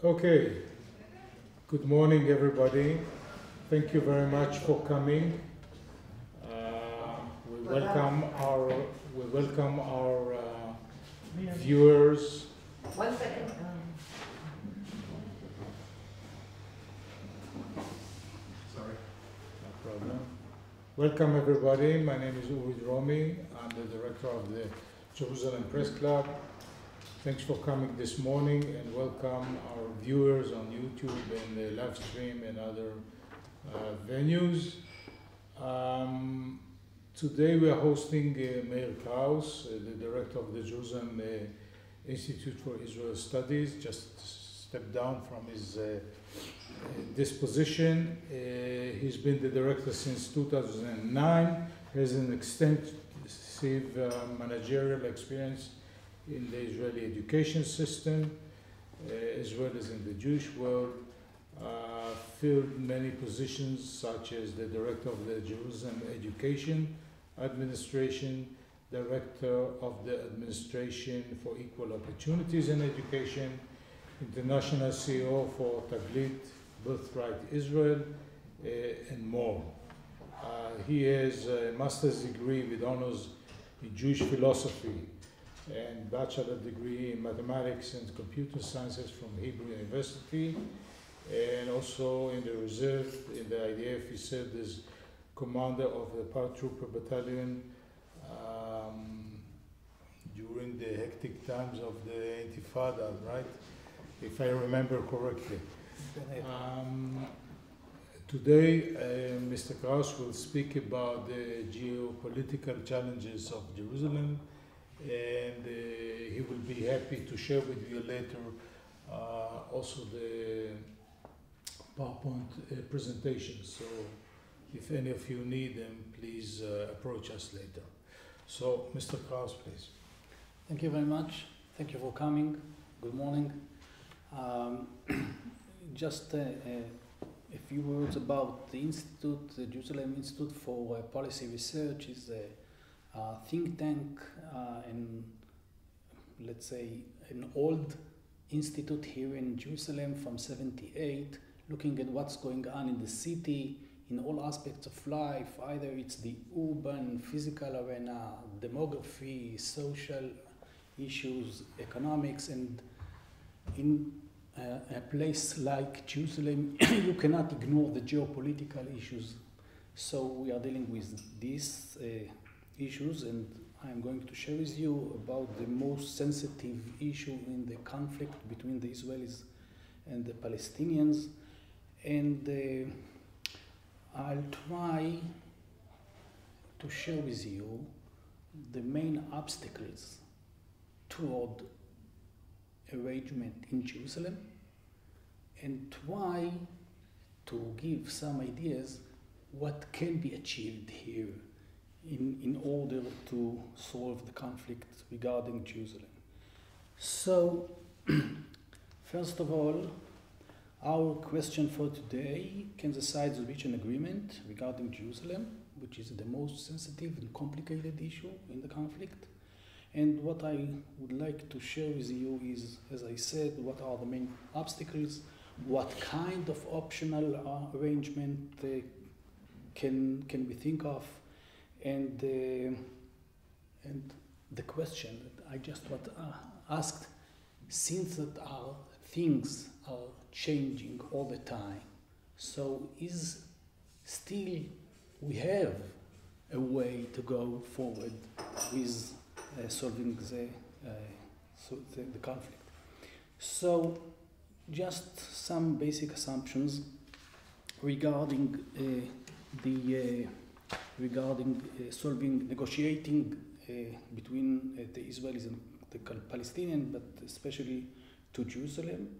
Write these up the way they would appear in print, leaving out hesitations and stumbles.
Okay, good morning everybody. Thank you very much for coming. We welcome our viewers. 1 second. Sorry. No problem. Welcome everybody. My name is Ehud. I'm the director of the Jerusalem Press Club. Thanks for coming this morning, and welcome our viewers on YouTube and the live stream and other venues. Today we are hosting Meir Kraus, the director of the Jerusalem Institute for Israel Studies, just stepped down from his this position. He's been the director since 2009, has an extensive managerial experience in the Israeli education system, as well as in the Jewish world, filled many positions such as the director of the Jerusalem Education Administration, director of the Administration for Equal Opportunities in Education, international CEO for Taglit, Birthright Israel, and more. He has a master's degree with honors in Jewish philosophy and bachelor degree in mathematics and computer sciences from Hebrew University, and also in the reserve in the IDF. He served as commander of the paratrooper battalion during the hectic times of the Intifada, right? If I remember correctly. Today, Mr. Kraus will speak about the geopolitical challenges of Jerusalem, and he will be happy to share with you later also the PowerPoint presentations. So if any of you need them, please approach us later. So, Mr. Kraus, please. Thank you very much. Thank you for coming. Good morning. Just a few words about the Institute. The Jerusalem Institute for Policy Research is a think tank and, let's say, an old institute here in Jerusalem from '78, looking at what's going on in the city in all aspects of life, either it's the urban, physical arena, demography, social issues, economics, and in a place like Jerusalem, you cannot ignore the geopolitical issues. So we are dealing with these issues, and I'm going to share with you about the most sensitive issue in the conflict between the Israelis and the Palestinians. And I'll try to share with you the main obstacles toward arrangement in Jerusalem, and try to give some ideas what can be achieved here in order to solve the conflict regarding Jerusalem. So, first of all, our question for today: can the sides reach an agreement regarding Jerusalem, which is the most sensitive and complicated issue in the conflict? And what I would like to share with you is, as I said, what are the main obstacles, what kind of optional arrangement can we think of, and the question that I just asked, since that our things are changing all the time, so is still we have a way to go forward with solving the conflict. So just some basic assumptions regarding negotiating between the Israelis and the Palestinians, but especially to Jerusalem.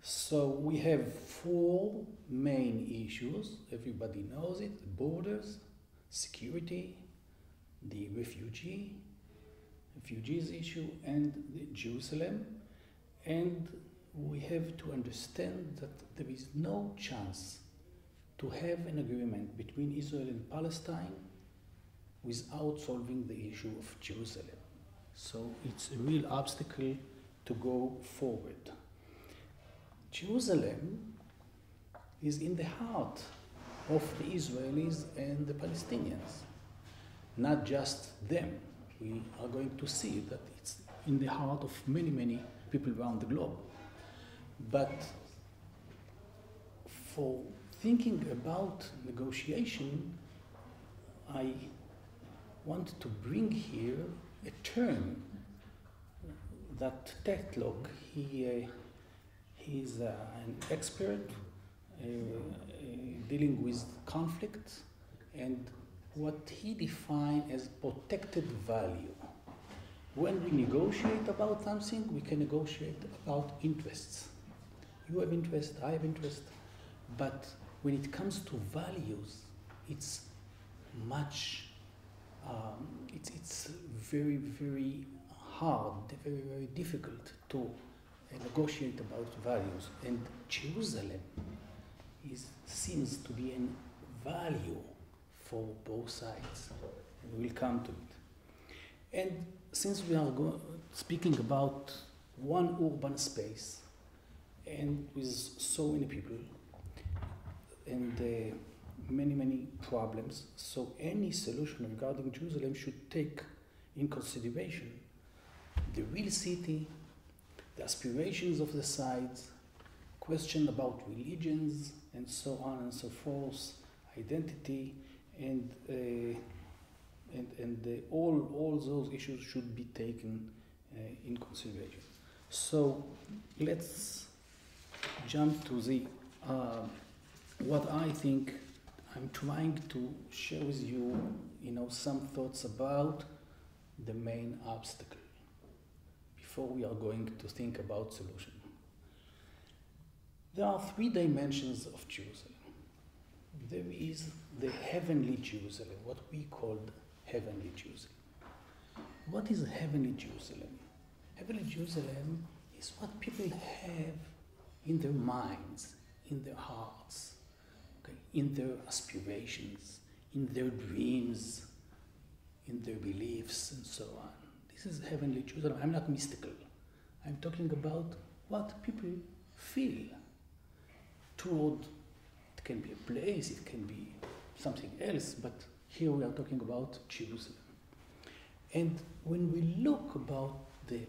So we have four main issues. Everybody knows it: borders, security, the refugees issue, and the Jerusalem. And we have to understand that there is no chance to have an agreement between Israel and Palestine without solving the issue of Jerusalem. So it's a real obstacle to go forward. Jerusalem is in the heart of the Israelis and the Palestinians. Not just them. We are going to see that it's in the heart of many, many people around the globe. But for thinking about negotiation, I want to bring here a term that Tetlock, he's an expert dealing with conflict, and what he defined as protected value. When we negotiate about something, we can negotiate about interests. You have interest, I have interest, but when it comes to values, it's much, it's very, very hard, very, very difficult to negotiate about values. And Jerusalem seems to be a value for both sides. And we'll come to it. And since we are speaking about one urban space, and with so many people, and many, many problems, so any solution regarding Jerusalem should take in consideration the real city, the aspirations of the sides, question about religions, and so on and so forth, identity, and all those issues should be taken in consideration. So let's jump to the what I think I'm trying to share with you, some thoughts about the main obstacle before we are going to think about solution. There are 3 dimensions of Jerusalem. There is the heavenly Jerusalem, what we call heavenly Jerusalem. What is heavenly Jerusalem? Heavenly Jerusalem is what people have in their minds, in their hearts, okay, in their aspirations, in their dreams, in their beliefs, and so on. This is heavenly Jerusalem. I'm not mystical. I'm talking about what people feel toward. It can be a place, it can be something else, but here we are talking about Jerusalem. And when we look about the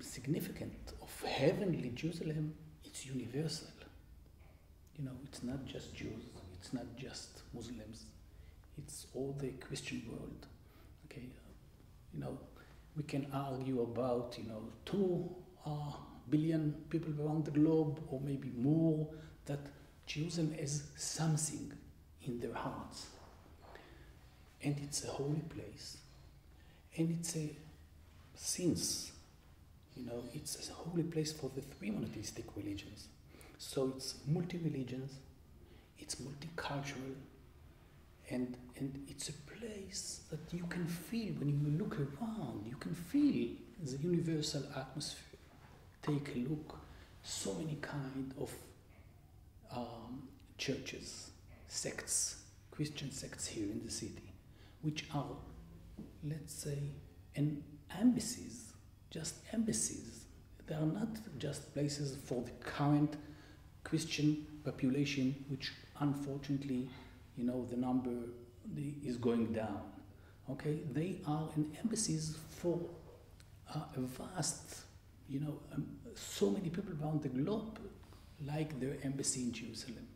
significance of heavenly Jerusalem, it's universal. It's not just Jews, it's not just Muslims, it's all the Christian world. Okay, we can argue about 2 billion people around the globe, or maybe more, that Jerusalem is something in their hearts. And it's a holy place. And it's it's a holy place for the 3 monotheistic religions. So it's multi-religions, it's multicultural, and it's a place that you can feel when you look around, you can feel the universal atmosphere. Take a look, so many kind of churches, sects, Christian sects here in the city, which are, let's say, embassies, just embassies. They are not just places for the current Christian population, which unfortunately, the number is going down. Okay, they are embassies for a vast, so many people around the globe like their embassy in Jerusalem.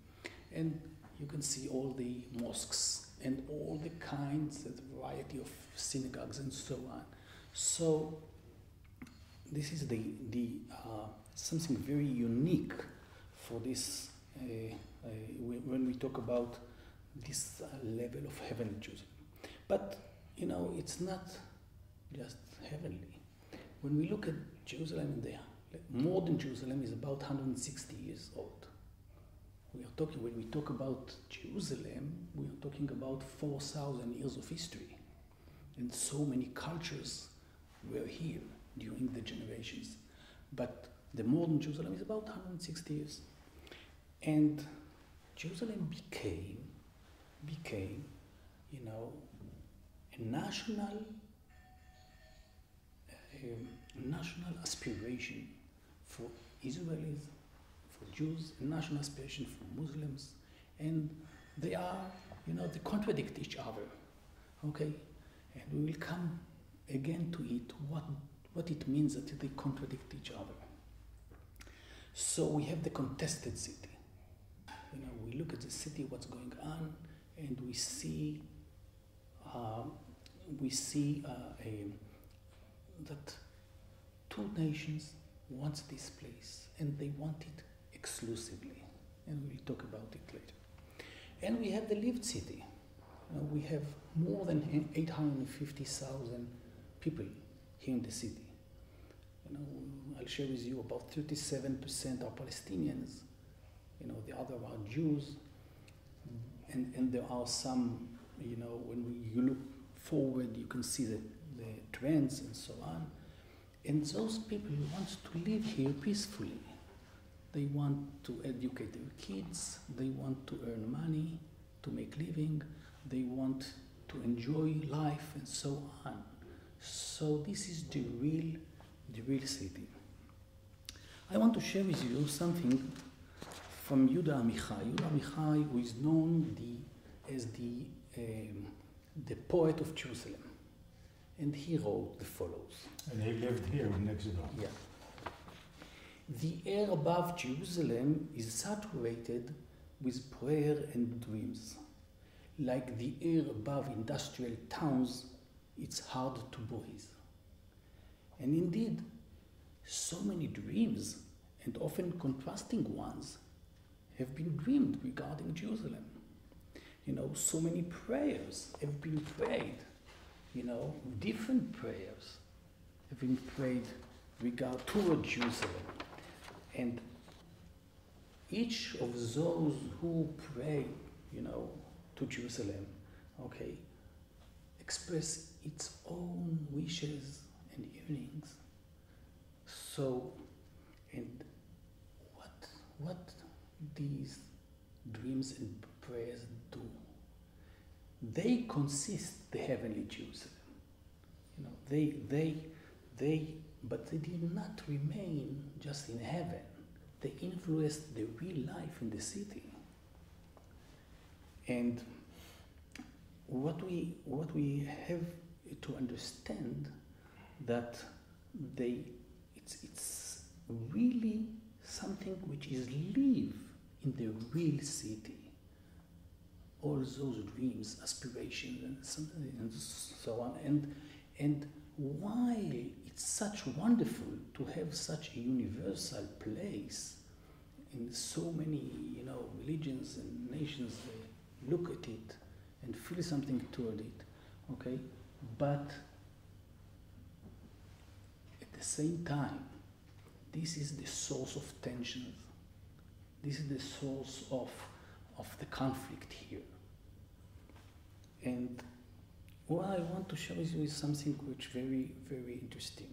And you can see all the mosques and all the kinds, the variety of synagogues and so on. So this is something very unique for this when we talk about this level of heavenly Jerusalem. But it's not just heavenly. When we look at Jerusalem, modern Jerusalem is about 160 years old. When we talk about Jerusalem, we are talking about 4,000 years of history. And so many cultures were here during the generations. But the modern Jerusalem is about 160 years. And Jerusalem became a national aspiration for Israelis, for Jews, a national aspiration for Muslims, and they are, they contradict each other, okay? And we will come again to it, what it means that they contradict each other. So we have the contested city. We look at the city, what's going on, and we see that two nations want this place, and they want it exclusively, and we'll talk about it later. And we have the lived city. We have more than 850,000 people here in the city. I'll share with you about 37% are Palestinians. The other are Jews, and there are some. When you look forward, you can see the trends and so on. And those people want to live here peacefully. They want to educate their kids. They want to earn money, to make living. They want to enjoy life and so on. So this is the real city. I want to share with you something from Yehuda Amichai. Yehuda Amichai, who is known as the poet of Jerusalem. And he wrote the follows. And he lived here in Exodus. Yeah. The air above Jerusalem is saturated with prayer and dreams. Like the air above industrial towns, it's hard to breathe. And indeed, so many dreams, and often contrasting ones, have been dreamed regarding Jerusalem. So many prayers have been prayed. Different prayers have been prayed toward Jerusalem. And each of those who pray, to Jerusalem, okay, express its own wishes and yearnings. So, and what these dreams and prayers do? They consist the heavenly Jerusalem. But they did not remain just in heaven. They influenced the real life in the city. And what we have to understand that it's really something which is live in the real city. All those dreams, aspirations, and so on. And while it's such wonderful to have such a universal place in so many, religions and nations, they look at it and feel something toward it, okay? But at the same time, this is the source of tensions. This is the source of the conflict here. And what I want to share with you is something which very, very interesting.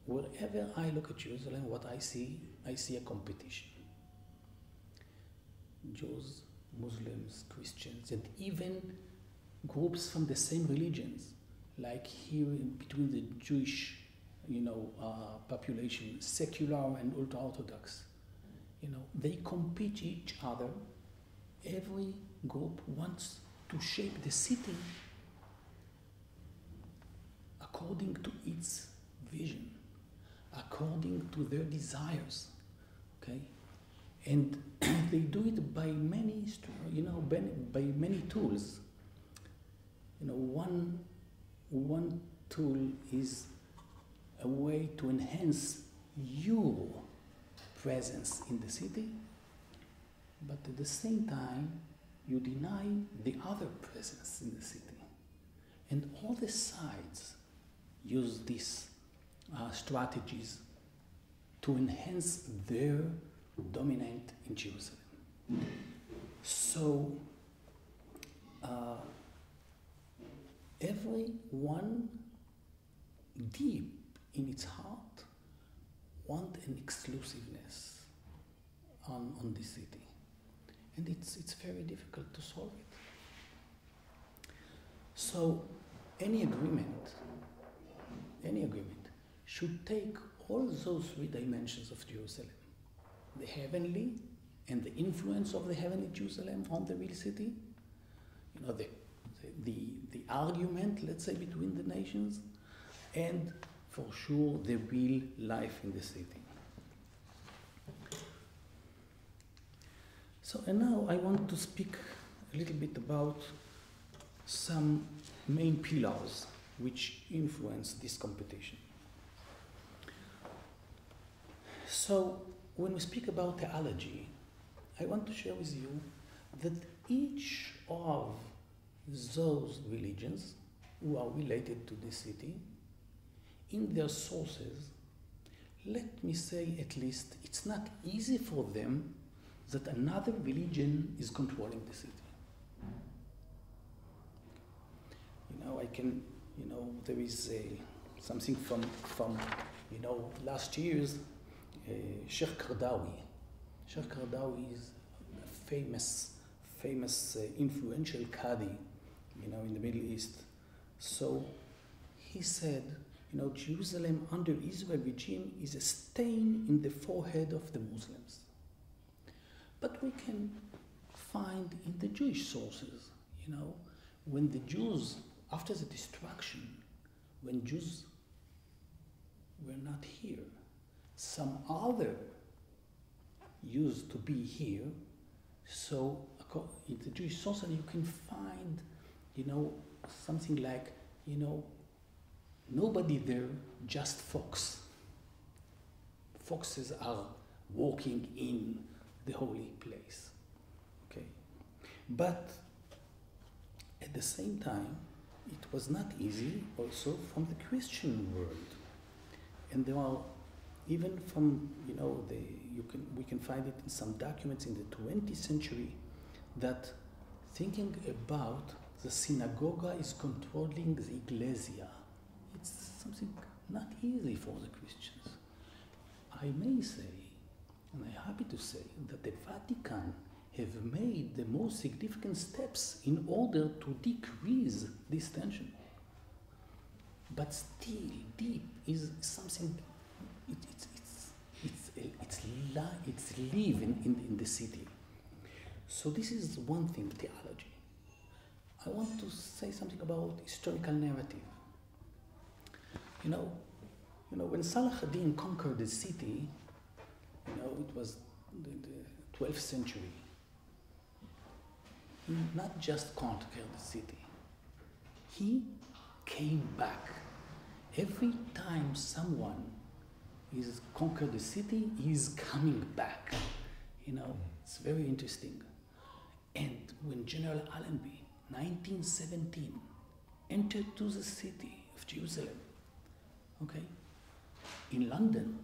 Wherever I look at Jerusalem, what I see a competition. Jews, Muslims, Christians, and even groups from the same religions, like here between the Jewish, population, secular and ultra-Orthodox. They compete each other. Every group wants to shape the city according to its vision, according to their desires, okay? And they do it by many, by many tools. One tool is a way to enhance your presence in the city, but at the same time, you deny the other presence in the city. And all the sides use these strategies to enhance their dominance in Jerusalem. So, everyone deep in its heart want an exclusiveness on this city. And it's very difficult to solve it. So any agreement should take all those three dimensions of Jerusalem. the heavenly and the influence of the heavenly Jerusalem on the real city, you know, the argument, let's say, between the nations, and for sure the real life in the city. So, and now I want to speak a little bit about some main pillars which influence this competition. So, when we speak about theology, I want to share with you that each of those religions who are related to this city, in their sources, let me say at least, it's not easy for them that another religion is controlling the city. You know, I can, you know, there is something from you know, last year's Sheikh Qaradawi. Sheikh Qaradawi is a famous influential Qadi, you know, in the Middle East. So he said, you know, Jerusalem under Israel regime is a stain in the forehead of the Muslims. But we can find in the Jewish sources, you know, when the Jews, after the destruction, when Jews were not here, some other used to be here. So in the Jewish sources you can find, you know, something like, you know, nobody there, just fox. Foxes are walking in the holy place, okay? But at the same time, it was not easy also from the Christian world. And there are, even from, you know, we can find it in some documents in the 20th century, that thinking about the synagogue is controlling the Iglesia. It's something not easy for the Christians. I may say, and I'm happy to say, that the Vatican have made the most significant steps in order to decrease this tension. But still, deep is something, it's live in the city. So this is one thing, theology. I want to say something about historical narrative. You know, when Salah ad-Din conquered the city, you know, it was the 12th century. He not just conquered the city, he came back. Every time someone is conquered the city, he is coming back. You know, it's very interesting. And when General Allenby, 1917, entered to the city of Jerusalem, okay, in London,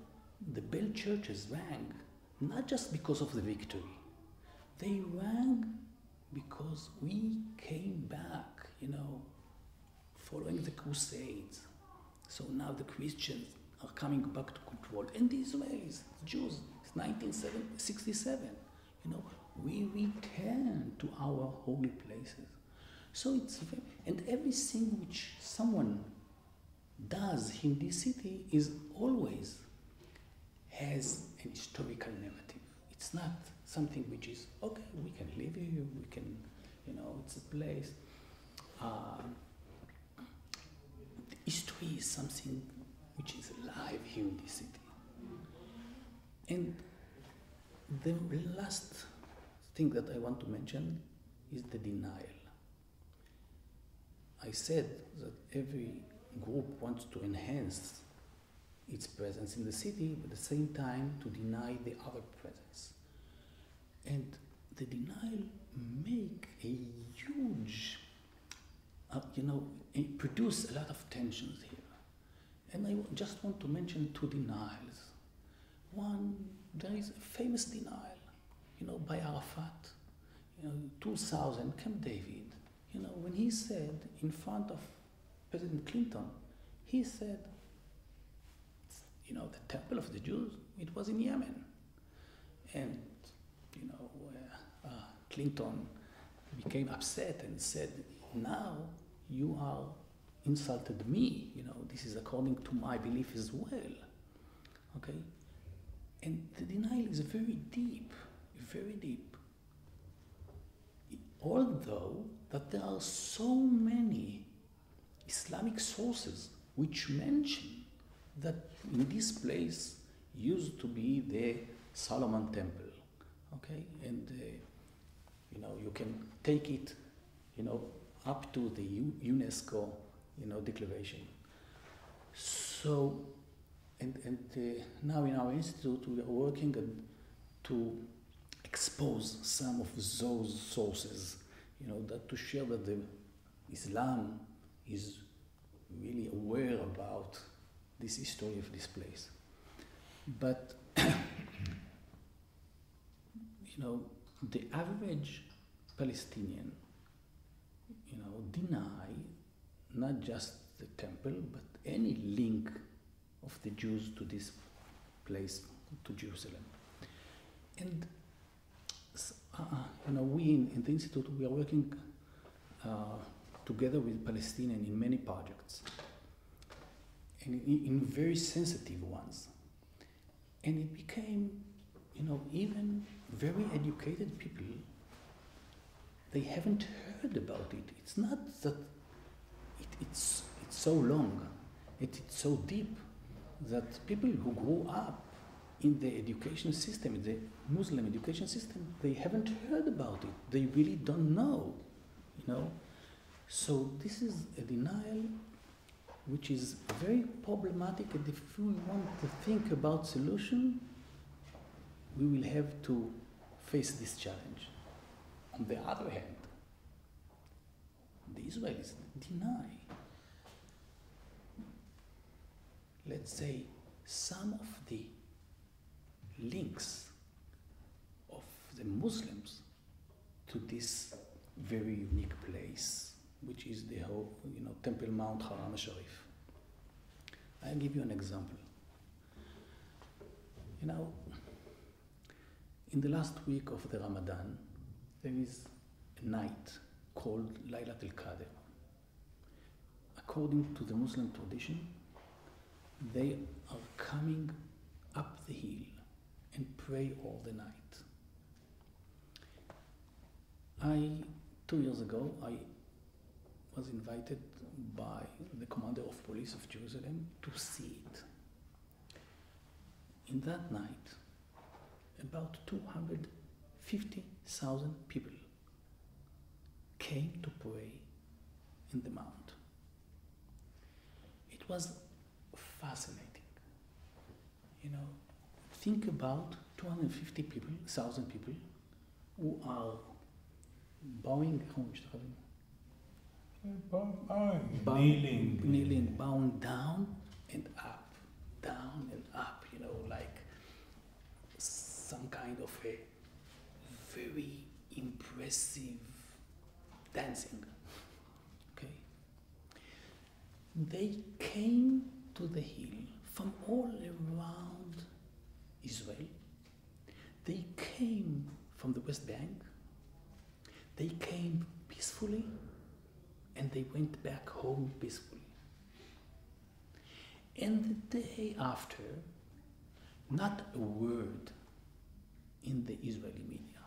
the bell churches rang, not just because of the victory. They rang because we came back, you know, following the Crusades. So now the Christians are coming back to control. And the Israelis, the Jews, it's 1967, you know, we return to our holy places. So it's very, and everything which someone does in this city is always has an historical narrative. It's not something which is, okay, we can live here, we can, you know, it's a place. History is something which is alive here in this city. And the last thing that I want to mention is the denial. I said that every group wants to enhance its presence in the city, but at the same time to deny the other presence. And the denial make a huge, it produce a lot of tensions here. And I just want to mention two denials. One, there is a famous denial, you know, by Arafat, you know, 2000, Camp David, you know, when he said in front of President Clinton, he said, you know, the temple of the Jews, it was in Yemen. And, you know, Clinton became upset and said, now you are insulted me, you know, this is according to my belief as well, okay? And the denial is very deep, very deep. Although that there are so many Islamic sources which mention that in this place used to be the Solomon Temple, okay, and you can take it, up to the UNESCO, declaration. So, now in our institute we are working to expose some of those sources, that to show that the Islam is really aware about this history of this place. But, the average Palestinian, deny not just the temple, but any link of the Jews to this place, to Jerusalem. And, we in the Institute, we are working together with Palestinians in many projects, and in very sensitive ones. And it became, even very educated people, they haven't heard about it. It's not that it's so long, it's so deep, that people who grew up in the education system, in the Muslim education system, they haven't heard about it. They really don't know, So this is a denial which is very problematic, and if we want to think about solution, we will have to face this challenge. On the other hand, the Israelis deny, let's say, some of the links of the Muslims to this very unique place, which is the whole, Temple Mount Haram Sharif. I'll give you an example. In the last week of the Ramadan, there is a night called Laylat al-Qadr. According to the Muslim tradition, they are coming up the hill and pray all the night. 2 years ago, I was invited by the commander of police of Jerusalem to see it. In that night, about 250,000 people came to pray in the mount. It was fascinating. Think about 250,000 people who are bowing, kneeling, bowing down and up, like some kind of a very impressive dancing. Okay. They came to the hill from all around Israel. They came from the West Bank. They came peacefully, and they went back home peacefully. And the day after, not a word in the Israeli media.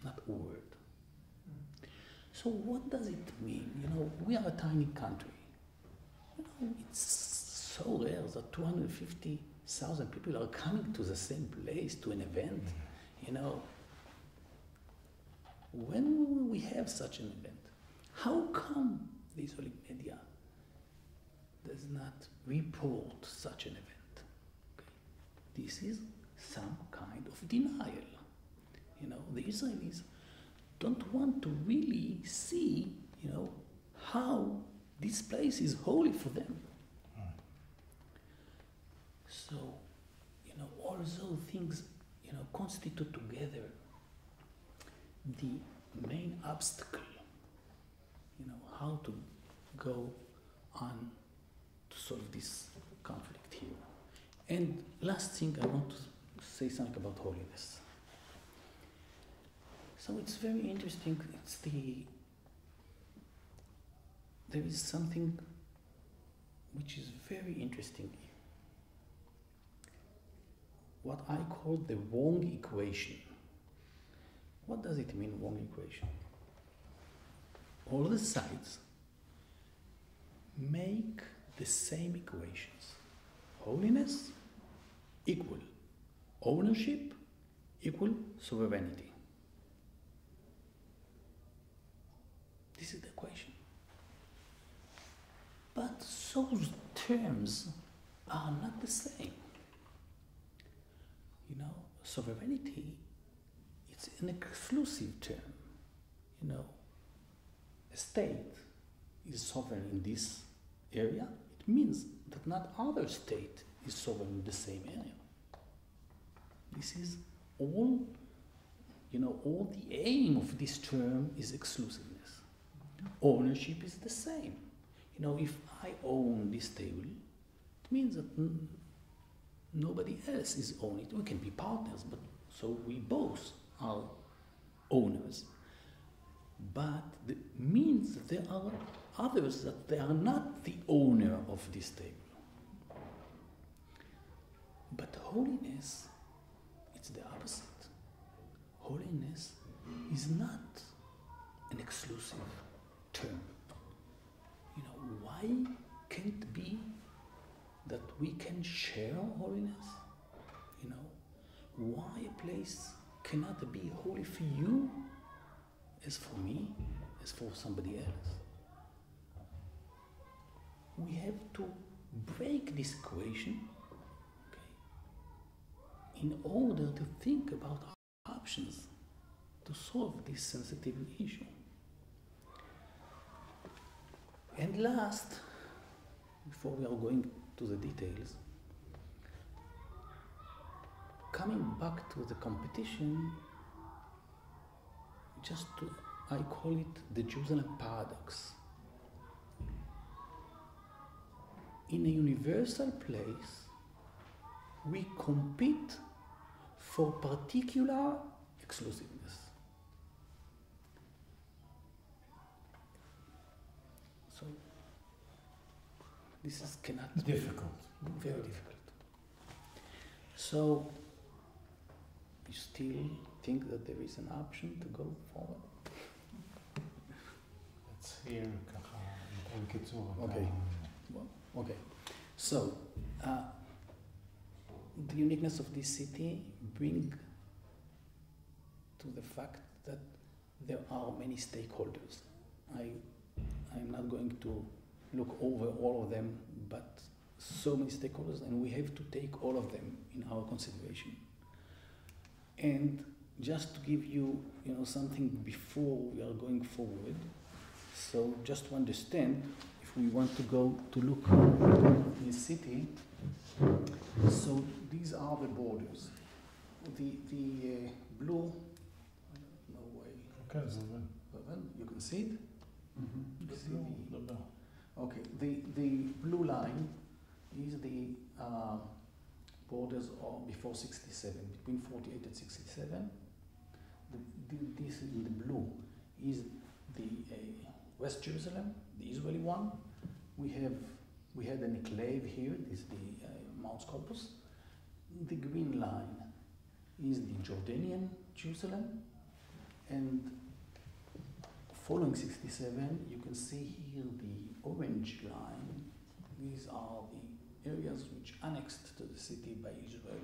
Not a word. So what does it mean? We are a tiny country. It's so rare that 250,000 people are coming to the same place to an event. When will we have such an event? How come the Israeli media does not report such an event? Okay. This is some kind of denial. The Israelis don't want to really see, how this place is holy for them. So, all those things, constitute together the main obstacle, how to go on to solve this conflict here. And last thing, I want to say something about holiness. So it's very interesting. There is something which is very interesting. what I call the wrong equation. What does it mean, wrong equation? All the sides make the same equations. Holiness equal ownership equal sovereignty. This is the equation. But those terms are not the same. You know, sovereignty, it's an exclusive term. You know, a state is sovereign in this area. It means that not other state is sovereign in the same area. This is all, you know, all the aim of this term is exclusiveness. Ownership is the same. You know, if I own this table, it means that nobody else is owning it. We can be partners, but so we both are owners. But it means that there are others that they are not the owner of this table. But holiness, it's the opposite. Holiness is not an exclusive term. You know, why can't it be that we can share holiness? You know, why a place cannot be holy for you as for me, as for somebody else? We have to break this equation, okay, in order to think about options to solve this sensitive issue. And last, before we are going to the details, coming back to the competition, I call it the Jerusalem paradox. In a universal place, we compete for particular exclusiveness. So, this cannot be difficult. Very difficult. So, you still think that there is an option to go forward? Let's hear ככה, ניתן קיצור. Okay. Well, okay. So, the uniqueness of this city brings to the fact that there are many stakeholders. I'm not going to look over all of them, but so many stakeholders, and we have to take all of them in our consideration. And just to give you, something before we are going forward, so just to understand, if we want to go to look in the city, so these are the borders. The blue, no way. Okay, you can see it? Mm-hmm. You see okay, the blue line is the borders of before 67, between 48 and 67. This in the blue is the West Jerusalem, the Israeli one. We had an enclave here. This is the Mount Scopus. The green line is the Jordanian Jerusalem, and following 67, you can see here the orange line. These are the areas which annexed to the city by Israel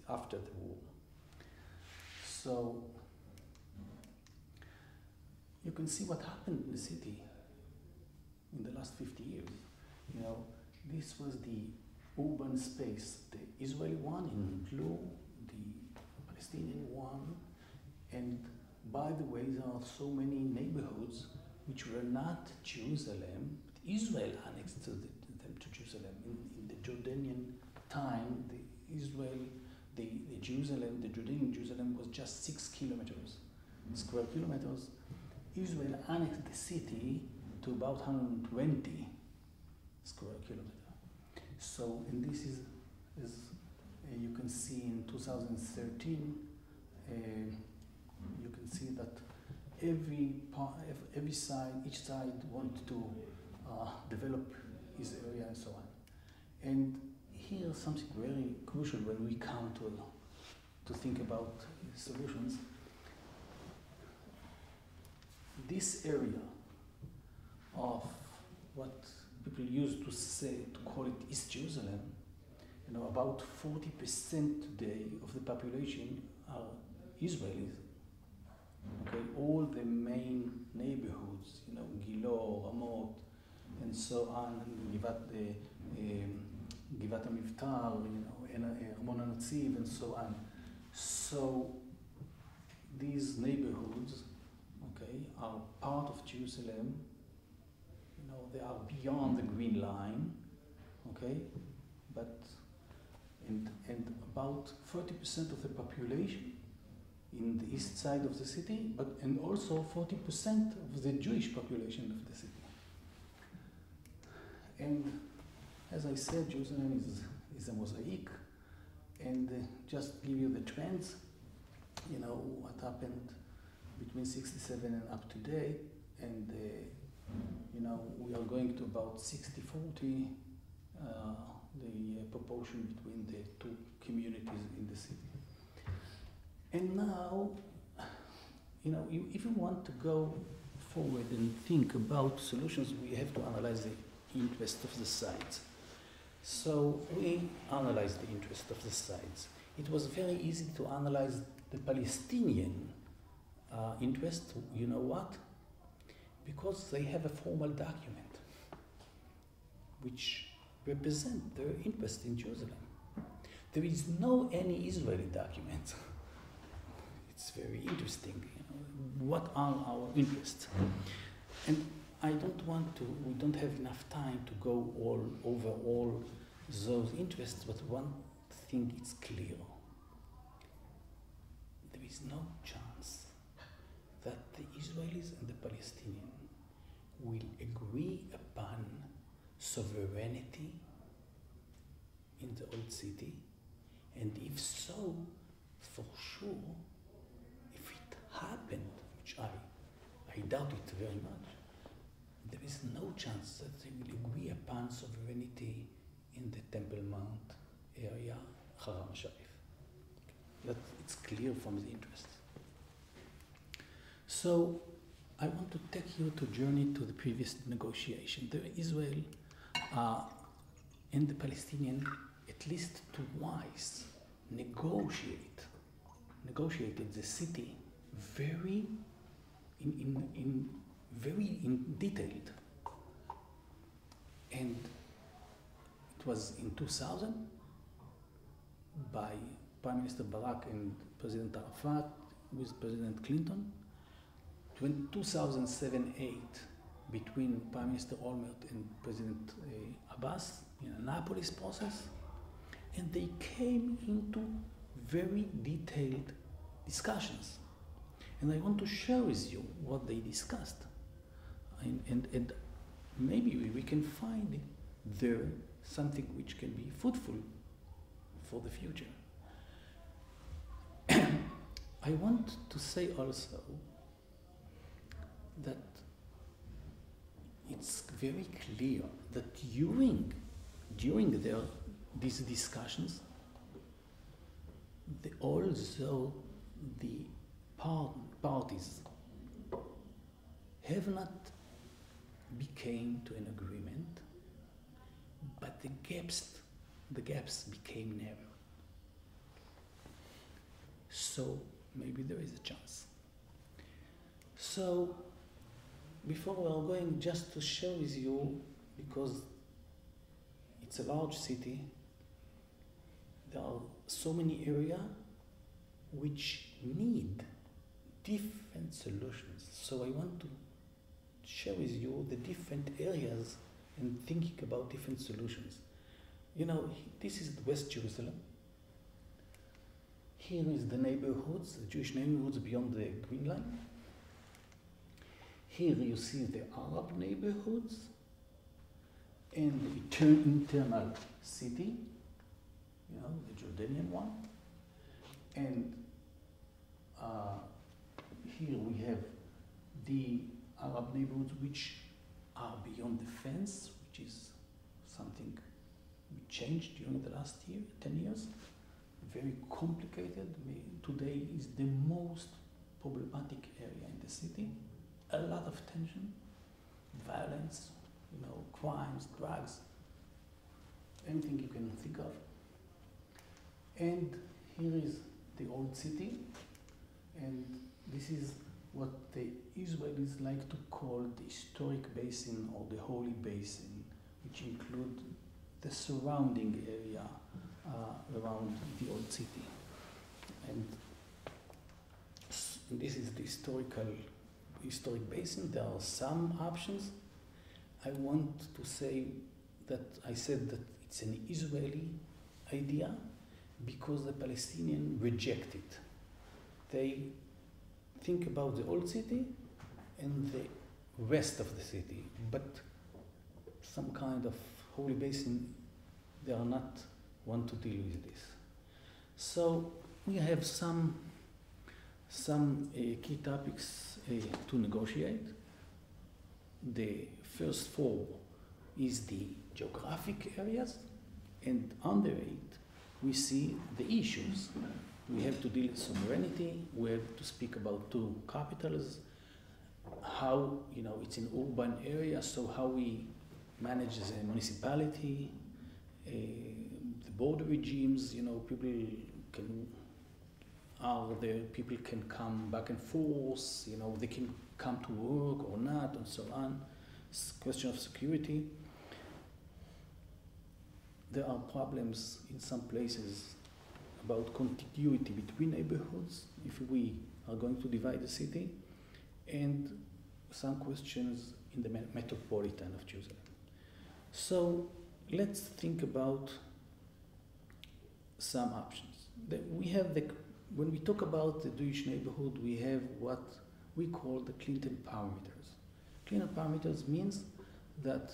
after the war. So you can see what happened in the city in the last 50 years. This was the urban space, the Israeli one in blue, the Palestinian one, and by the way, there are so many neighborhoods which were not Jerusalem, but Israel annexed them to Jerusalem. In the Jordanian time, the Jordanian Jerusalem was just 6 kilometers, square kilometers. Israel annexed the city to about 120 square kilometers. So, and this is you can see in 2013, you can see that every side, each side wanted to develop his area and so on. And here something very crucial when we come to to think about solutions. This area of what people used to call it East Jerusalem, about 40% today of the population are Israelis. Okay, all the main neighborhoods, Gilo, Ramot, and so on, Givat HaMivtar, and Armon HaNatziv, and so on. So these neighborhoods, okay, are part of Jerusalem. They are beyond the Green Line, okay, and about 30% of the population in the east side of the city, and also 40% of the Jewish population of the city. And as I said, Jerusalem is a mosaic, and just give you the trends, what happened between 67 and up to date, and we are going to about 60-40, the proportion between the two communities in the city. And now, if you want to go forward and think about solutions, we have to analyze the interest of the sides. So we analyzed the interest of the sides. It was very easy to analyze the Palestinian interest. You know what? Because they have a formal document which represent their interest in Jerusalem. There is no any Israeli document. It's very interesting. What are our interests? And I don't want to, we don't have enough time to go over all those interests, but one thing is clear. There is no chance that the Israelis and the Palestinians will agree upon sovereignty in the old city, and if so, for sure, if it happened, which I doubt it very much, there is no chance that they will agree upon sovereignty in the Temple Mount area, Haram Sharif. That it's clear from the interest. So I want to take you to journey to the previous negotiation. The Israel and the Palestinian at least twice negotiated the city very in detailed. And it was in 2000 by Prime Minister Barak and President Arafat with President Clinton. 2007-8 between Prime Minister Olmert and President Abbas in the Annapolis process, and they came into very detailed discussions. And I want to share with you what they discussed. And maybe we can find there something which can be fruitful for the future. I want to say also that it's very clear that during these discussions, although the parties have not became to an agreement, but the gaps became narrow. So maybe there is a chance. So before we are going, just to share with you, because it's a large city, there are so many areas which need different solutions. So I want to share with you the different areas and thinking about different solutions. This is West Jerusalem. Here is the neighborhoods, the Jewish neighborhoods beyond the Green Line. Here you see the Arab neighborhoods and the internal city, the Jordanian one. And here we have the Arab neighborhoods which are beyond the fence, which is something we changed during the last 10 years. very complicated. Today is the most problematic area in the city. A lot of tension, violence, crimes, drugs, anything you can think of. And here is the old city, and this is what the Israelis like to call the historic basin or the holy basin, which include the surrounding area around the old city. And this is the historic basin. There are some options. I want to say that I said that it's an Israeli idea because the Palestinians reject it. They think about the old city and the rest of the city, but some kind of holy basin, they are not want to deal with this. So we have some key topics to negotiate. The first four is the geographic areas, and under it we see the issues. We have to deal with sovereignty, we have to speak about two capitals, how, it's an urban area, so how we manage the municipality, the border regimes, people can come back and forth, they can come to work or not, and so on. It's a question of security. There are problems in some places about contiguity between neighborhoods, if we are going to divide the city, and some questions in the metropolitan of Jerusalem. So let's think about some options. When we talk about the Jewish neighborhood, we have what we call the Clinton parameters. Clinton parameters means that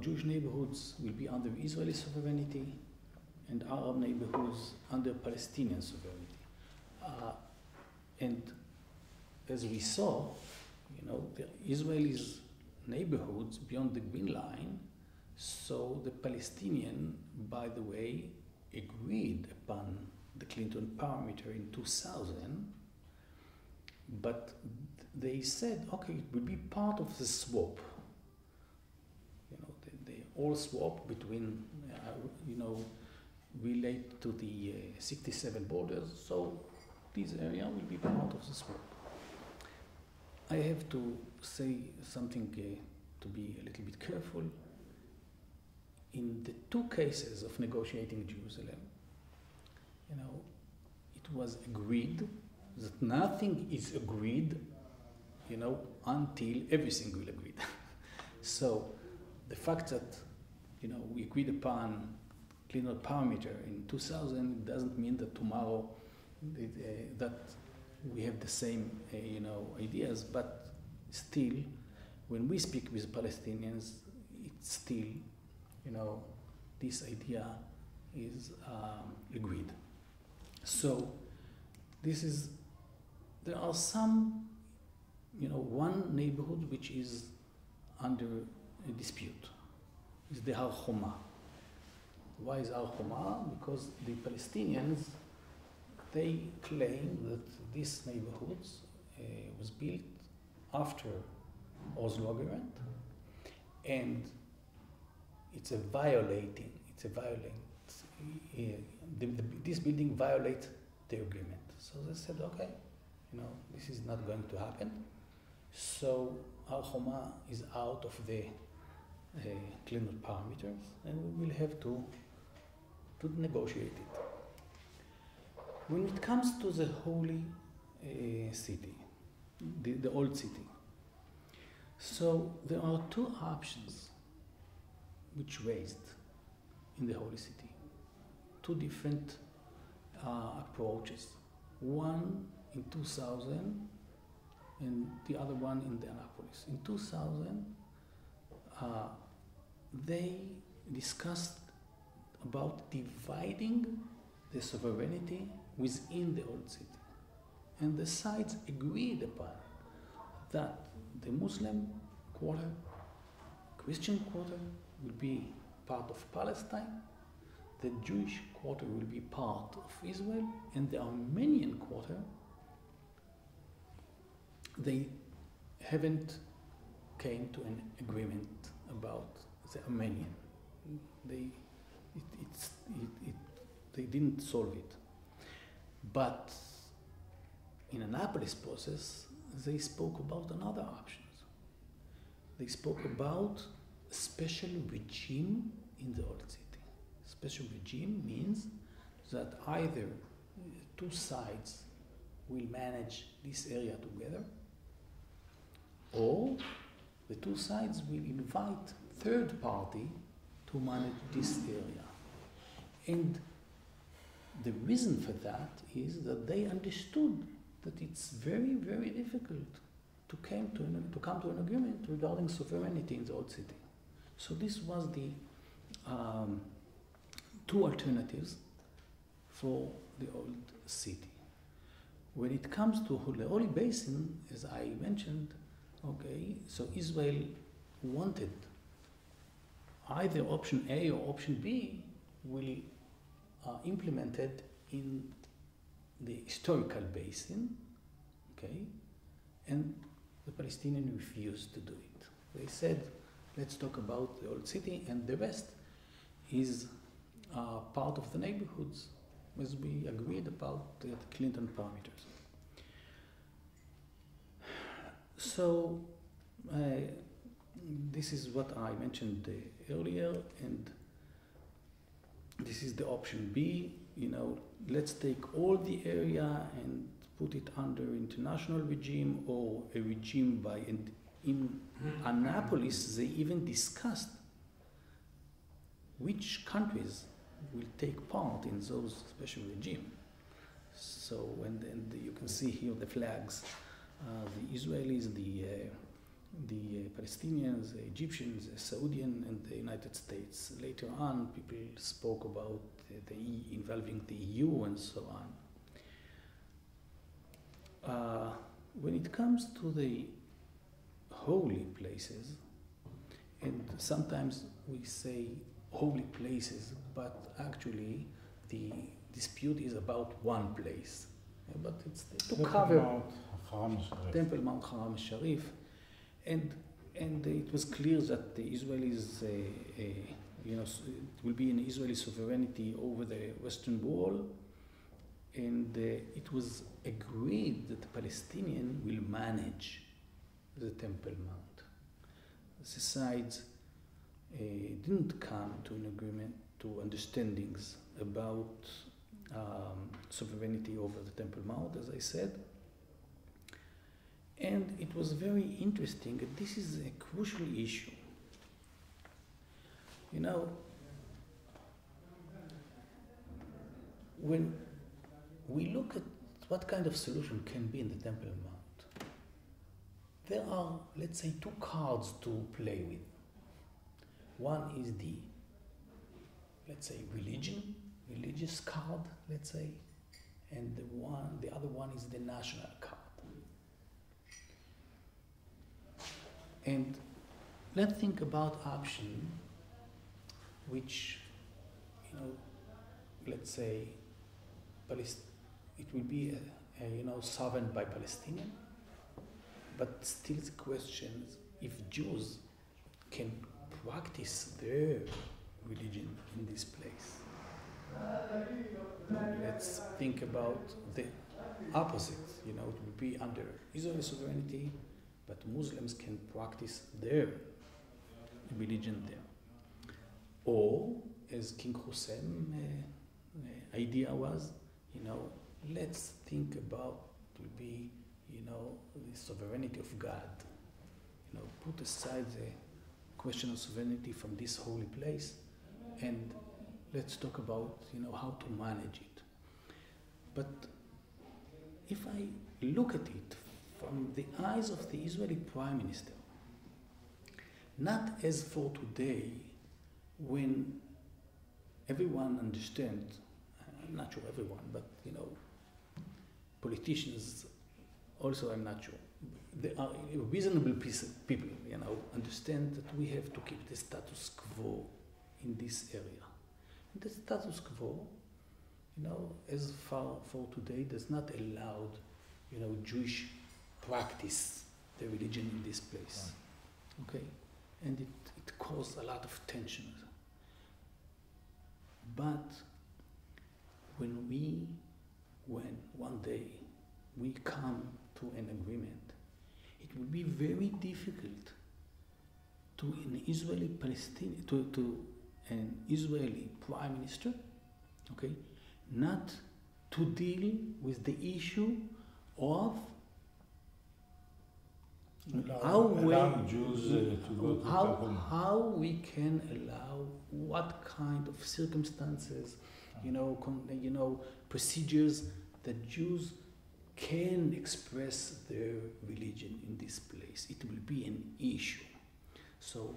Jewish neighborhoods will be under Israeli sovereignty and Arab neighborhoods under Palestinian sovereignty. And as we saw, the Israelis' neighborhoods beyond the Green Line, so the Palestinian, by the way, agreed upon the Clinton parameter in 2000, but they said, okay, it will be part of the swap. They all swap between, relate to the 67 borders, so this area will be part of the swap. I have to say something to be a little bit careful. In the two cases of negotiating Jerusalem, it was agreed that nothing is agreed, until everything will agreed. So the fact that, we agreed upon Clinton parameter in 2000 doesn't mean that tomorrow that we have the same, ideas, but still, when we speak with Palestinians, it's still, this idea is agreed. So there are some, one neighborhood which is under a dispute. It's the Har Homa. Why is Har Homa? Because the Palestinians, they claim that this neighborhood was built after Oslo Agreement, and this building violates the agreement. So they said, okay, this is not going to happen. So Har Homa is out of the Clinton parameters, and we will have to negotiate it. When it comes to the holy city, the old city, so there are two options which raised in the holy city, two different approaches. One in 2000 and the other one in the Annapolis. In 2000, they discussed about dividing the sovereignty within the old city. And the sides agreed upon that the Muslim quarter, Christian quarter will be part of Palestine, the Jewish quarter will be part of Israel, and the Armenian quarter, they haven't came to an agreement about the Armenian. They didn't solve it. But in Annapolis process, they spoke about another options. They spoke about a special regime in the old city. Special regime means that either two sides will manage this area together, or the two sides will invite third party to manage this area. And the reason for that is that they understood that it's very, very difficult to come to an agreement regarding sovereignty in the old city. So this was the two alternatives for the old city. When it comes to the Holy Basin, as I mentioned, okay, so Israel wanted either option A or option B will implemented in the historical basin, okay, and the Palestinians refused to do it. They said, let's talk about the old city, and the rest is part of the neighborhoods, as we agreed about the Clinton parameters. So this is what I mentioned earlier, and this is the option B. You know, let's take all the area and put it under international regime or a regime by. And in Annapolis, they even discussed which countries will take part in those special regime. So, and you can see here the flags, the Israelis, the Palestinians, the Egyptians, the Saudian, and the United States. Later on, people spoke about involving the EU and so on. When it comes to the holy places, and sometimes we say holy places, but actually the dispute is about one place. But it's to cover Temple Mount Haram Sharif. And it was clear that the Israelis, it will be an Israeli sovereignty over the Western Wall, and it was agreed that the Palestinians will manage the Temple Mount. The sides didn't come to an agreement, to understandings about sovereignty over the Temple Mount, as I said. And it was very interesting. This is a crucial issue. You know, when we look at what kind of solution can be in the Temple Mount, there are, let's say, two cards to play with. One is the, let's say, religious card, let's say, and the other one is the national card. And let's think about option which, let's say, it will be sovereign by Palestinian, but still the question is if Jews can practice their religion in this place. Let's think about the opposite. It will be under Israeli sovereignty, but Muslims can practice their religion there. Or, as King Hussein idea was, let's think about will be, the sovereignty of God. Put aside the question of sovereignty from this holy place, and let's talk about, how to manage it. But if I look at it from the eyes of the Israeli Prime Minister, not as for today, when everyone understands, I'm not sure everyone, but politicians also, I'm not sure, they are reasonable people, understand that we have to keep the status quo in this area. The status quo, as far for today, does not allow, Jewish practice the religion in this place. Okay, and it caused a lot of tension. But when one day we come to an agreement, it will be very difficult to an Israeli Palestinian to an Israeli prime minister, okay, not to deal with the issue of allowing Jews to go to temple. How we can allow what kind of circumstances, procedures that Jews can express their religion in this place. It will be an issue. So,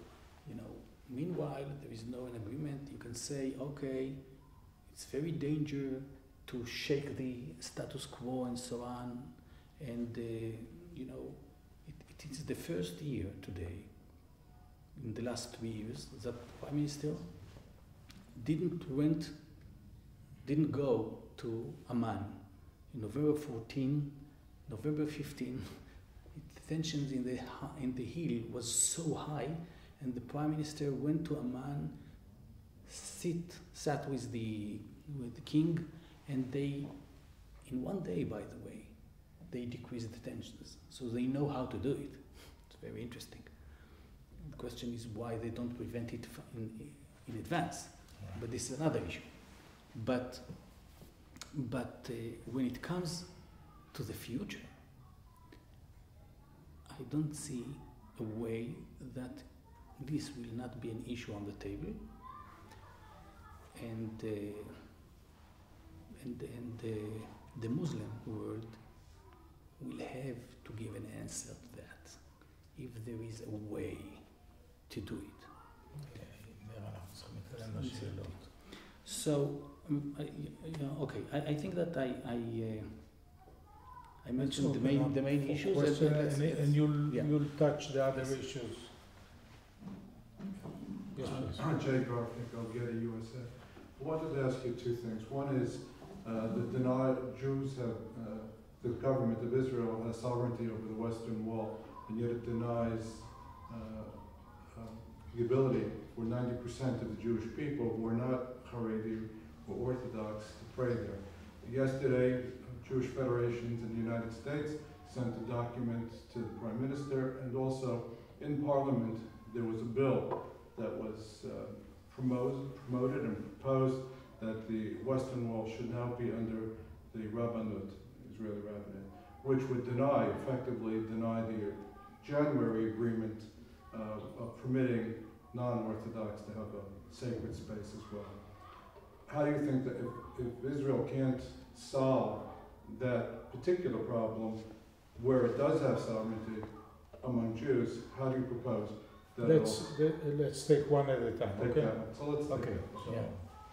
meanwhile, there is no an agreement. You can say, okay, it's very dangerous to shake the status quo and so on. And, it is the first year today, in the last 3 years, that Prime Minister didn't go to Amman. In November 14, November 15, the tensions in the hill was so high, and the Prime Minister went to Amman, sat with the king, and they, in one day, by the way, they decreased the tensions. So they know how to do it. It's very interesting. The question is why they don't prevent it in advance. Right. But this is another issue. But when it comes to the future, I don't see a way that this will not be an issue on the table, and the Muslim world will have to give an answer to that, if there is a way to do it. So, I think that I mentioned the main issues, and you'll touch the other issues. Yes, please. Jay Garfinkel, I'll get a USA. I wanted to ask you two things. One is the government of Israel has sovereignty over the Western Wall, and yet it denies the ability for 90% of the Jewish people who are not Haredi or Orthodox to pray there. Yesterday, Jewish federations in the United States sent a document to the Prime Minister, and also in Parliament there was a bill that was promoted and proposed that the Western Wall should now be under the Rabbanut, Israeli Rabbinate, which would effectively deny the January agreement of permitting non-Orthodox to have a sacred space as well. How do you think that if Israel can't solve that particular problem where it does have sovereignty among Jews, how do you propose that? Let's take one at a time. Okay. So let's take it. So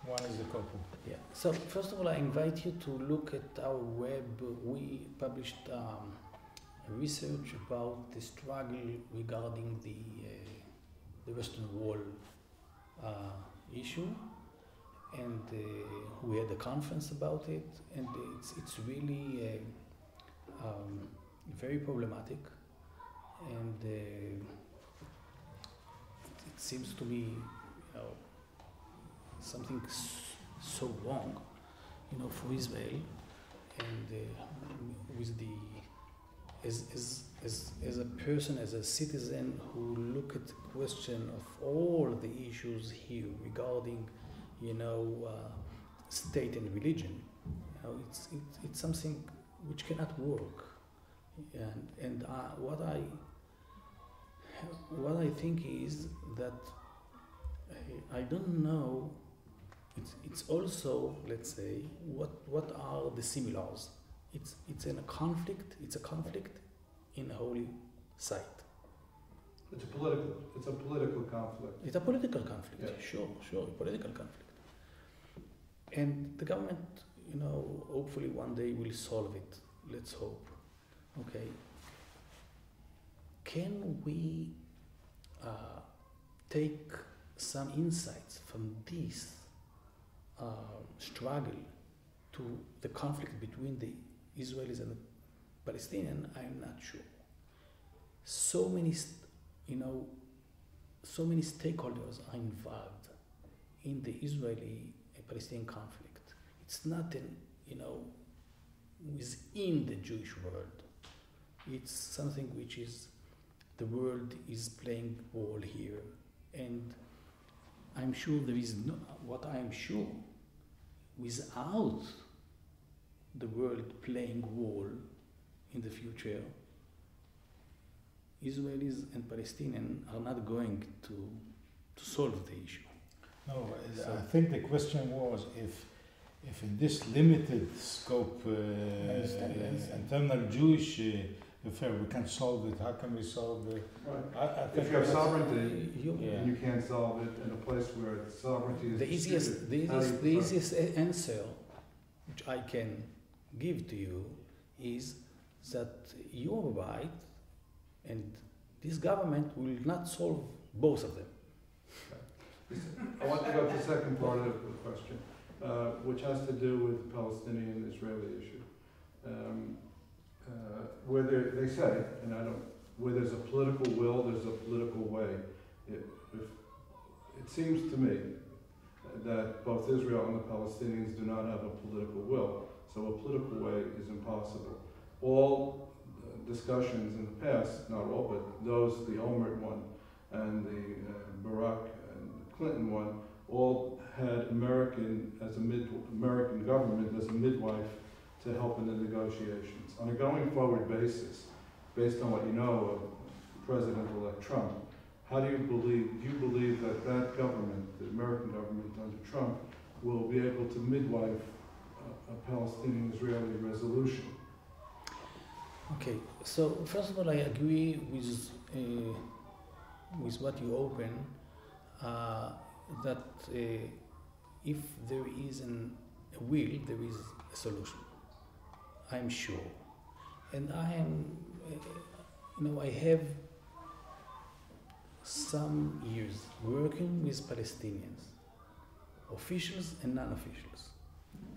one is the couple. Yeah. So first of all, I invite you to look at our web. We published research about the struggle regarding the Western Wall issue, and we had a conference about it, and it's really very problematic, and it seems to me something so wrong, for Israel, and with the as a person, as a citizen who look at the question of all the issues here regarding, state and religion, it's something which cannot work, and what I think is that I don't know. It's also, let's say, what are the similars? It's a conflict in a holy site. It's a political conflict. It's a political conflict. Yeah. Sure, political conflict. And the government, hopefully one day will solve it. Let's hope. Okay. Can we take some insights from this struggle to the conflict between the Israelis and the Palestinians, I'm not sure. So many, so many stakeholders are involved in the Israeli-Palestinian conflict. It's not within the Jewish world. It's something which is, the world is playing role here. And I'm sure there is no, what I am sure, without the world playing role in the future, Israelis and Palestinians are not going to solve the issue. No, I think the question was if in this limited scope internal Jewish affair we can solve it, how can we solve it? Right. I think if you have sovereignty, yeah. you can't solve it in a place where sovereignty is the easiest answer which I can give to you is that you are right, and this government will not solve both of them. I want to go to the second part of the question, which has to do with the Palestinian-Israeli issue. Where they say, and where there's a political will, there's a political way. It seems to me that both Israel and the Palestinians do not have a political will, so a political way is impossible. All discussions in the past, not all, but those, the Olmert one and the Barak and the Clinton one, all had American government as a midwife to help in the negotiations. On a going forward basis, based on what you know of President-elect Trump, do you believe that government, the American government under Trump, will be able to midwife a Palestinian-Israeli resolution? Okay, so first of all, I agree with what you open, that if there is a will, there is a solution. I'm sure, and I am, I have some years working with Palestinians, officials and non-officials,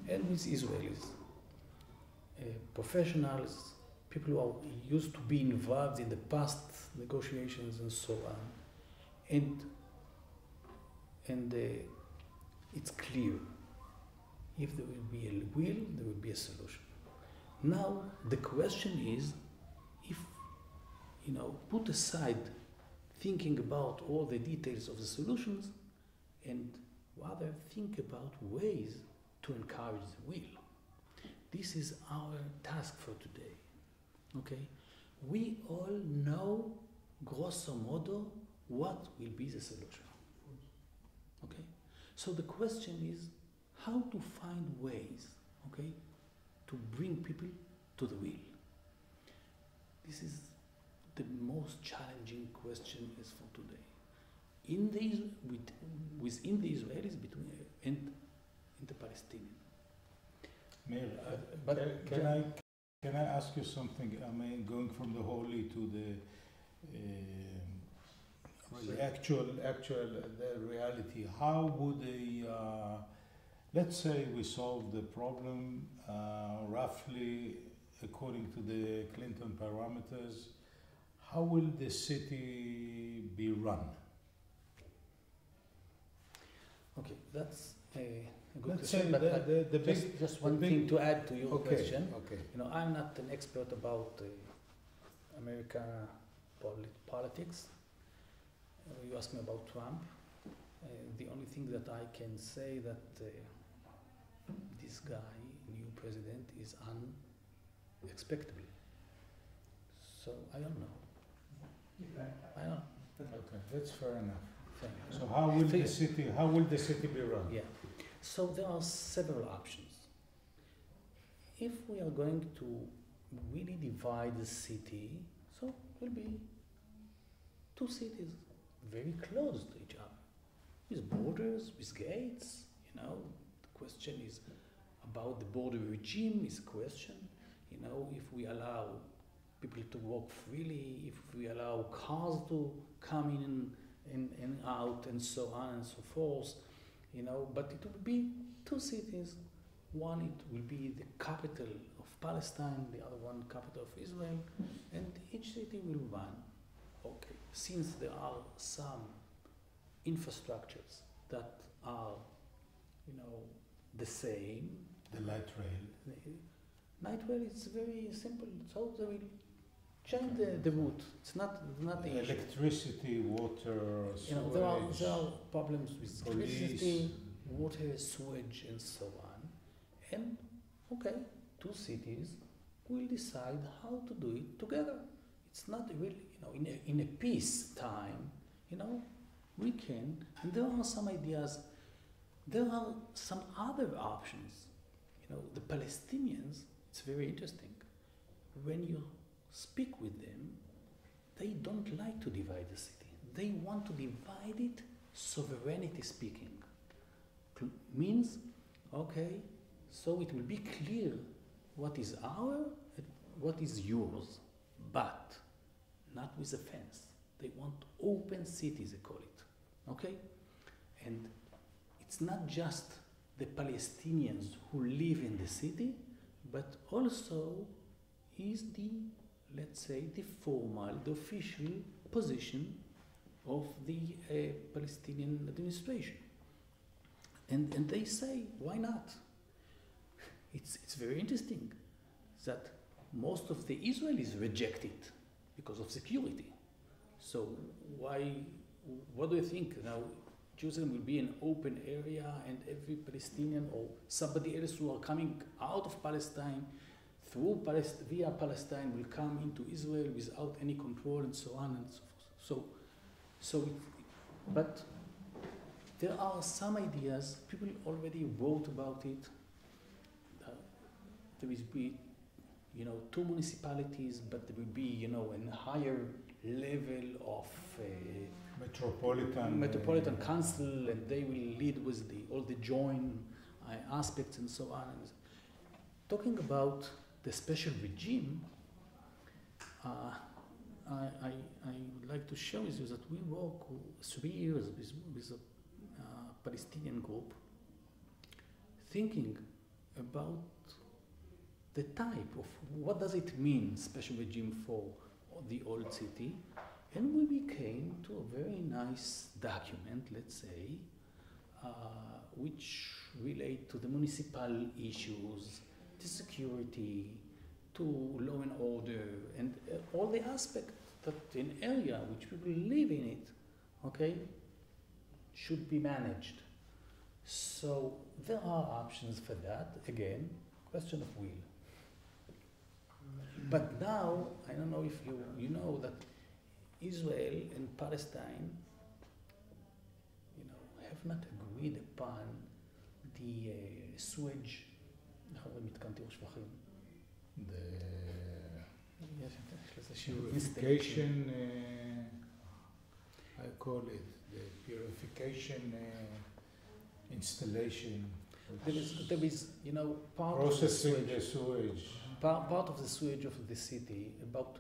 and with Israelis, professionals, people who are used to be involved in the past negotiations and so on. And it's clear, if there will be a will, there will be a solution. Now, the question is, if, put aside thinking about all the details of the solutions and rather think about ways to encourage the will. This is our task for today. Okay, we all know, grosso modo, what will be the solution. Okay, so the question is how to find ways, okay, to bring people to the will. This is the most challenging question is for today. Within the Israelis, and the Palestinians. Meir, can I ask you something? I mean, going from the holy to the actual reality. How would let's say we solve the problem roughly according to the Clinton parameters. How will the city be run? Okay, that's a good Let's question, say but just one thing to add to your question. Okay. I'm not an expert about American politics. You asked me about Trump. The only thing that I can say that this guy, new president, is unexpectable. So I don't know. I don't know. Okay, that's fair enough. Thank you. So how will the city be run? Yeah. So there are several options. If we are going to really divide the city, so it will be two cities very close to each other, with borders, with gates. The question is about the border regime is a question. If we allow people to walk freely, if we allow cars to come in and out and so on and so forth, but it will be two cities. One, it will be the capital of Palestine, the other one, capital of Israel, and each city will run. Okay, since there are some infrastructures that are, the same. The light rail. Night rail is very simple, so they will change the route. It's not the issue. Electricity, water, sewage, there are problems with police. electricity, water, sewage, and so on. And okay, two cities will decide how to do it together. It's not really, in a peace time, we can, and there are some ideas. There are some other options. The Palestinians, it's very interesting. When you speak with them, they don't like to divide the city. They want to divide it sovereignty speaking. Means, okay, so it will be clear what is ours and what is yours, but not with a fence. They want open cities, they call it, okay? And it's not just the Palestinians who live in the city, but also is the, let's say, the formal, the official position of the Palestinian administration. And they say, why not? It's very interesting that most of the Israelis reject it because of security. So what do you think now? Jerusalem will be an open area, and every Palestinian or somebody else who are coming out of Palestine through via Palestine will come into Israel without any control and so on and so forth. But there are some ideas. People already wrote about it. There will be, two municipalities, but there will be, a higher level of metropolitan council, and they will lead with all the joint aspects and so on. Talking about the special regime, I would like to share with you that we work 3 years with a Palestinian group, thinking about the type of what does it mean special regime for the old city. And we came to a very nice document, let's say, which relate to the municipal issues, to security, to law and order, and all the aspects that an area which people live in it, okay, should be managed. So there are options for that. Again, question of will. But now, I don't know if you know that Israel and Palestine, have not agreed upon the sewage, purification, I call it the purification installation. There is, part processing of the sewage. Part of the sewage of the city, about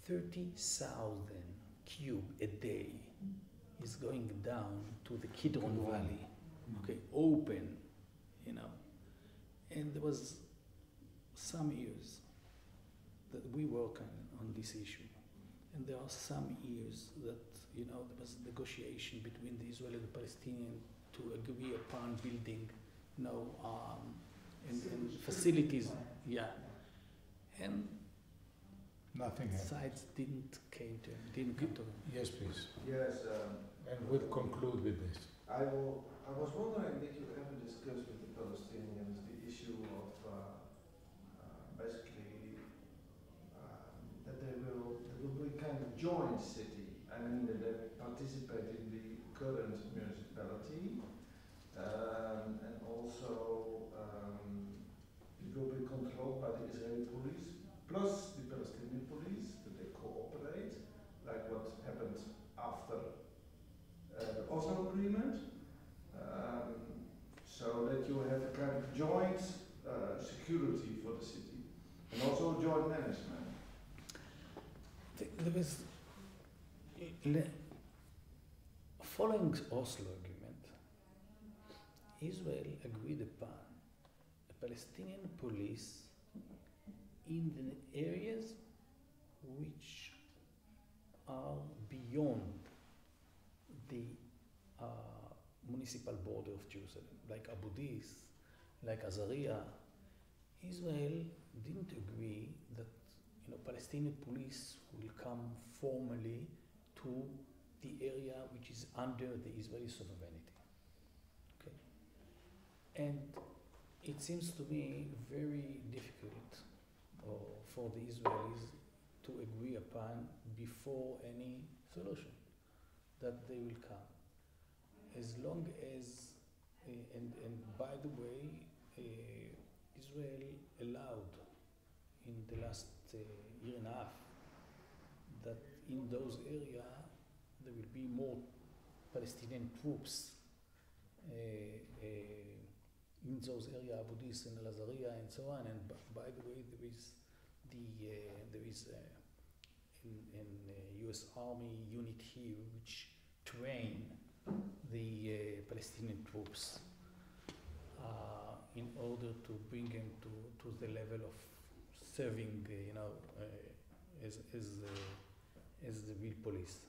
30,000 cube a day is going down to the Kidron Valley, okay, open, and there was some years that we work on this issue, and there are some years that, there was negotiation between the Israeli and the Palestinian to agree upon building, and facilities, and nothing happened. Sides didn't come to. Yes, please. Yes. And we'll conclude with this. I was wondering, did you ever discuss with the Palestinians the issue of basically that there will be kind of joint city? I mean that they participate in the current municipality, and also it will be controlled by the Israeli police plus the Palestinian police, that they cooperate, like what happened after the Oslo Agreement, so that you have a kind of joint security for the city, and also joint management. There is, following Oslo Agreement, Israel agreed upon a Palestinian police in the areas which are beyond the municipal border of Jerusalem, like Abu Dis, like Azariah. Israel didn't agree that Palestinian police will come formally to the area which is under the Israeli sovereignty. Okay, and it seems to me very difficult for the Israelis to agree upon before any solution that they will come. As long as, and by the way, Israel allowed in the last year and a half that in those areas there will be more Palestinian troops in those areas, Abu Dis and Al-Azariah and so on. And by the way, there is an U.S. Army unit here which train the Palestinian troops in order to bring them to the level of serving, as the real police.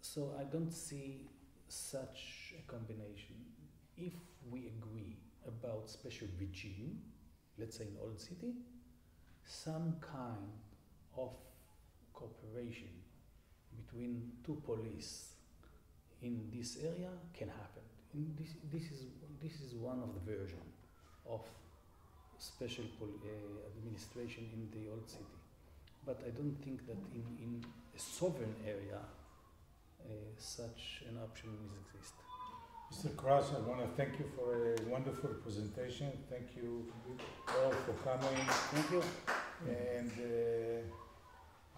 So I don't see such a combination. If we agree about special regime, let's say in Old City, some kind of cooperation between two police in this area can happen. This is one of the version of special administration in the Old City. But I don't think that in a sovereign area such an option exists. Mr. Kraus, I want to thank you for a wonderful presentation. Thank you all for coming. Thank you. And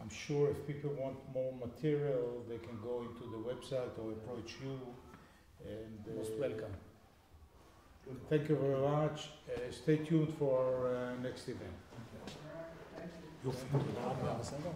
I'm sure if people want more material, they can go into the website or approach you. And Most welcome. Thank you very much. Stay tuned for our next event. בסדר?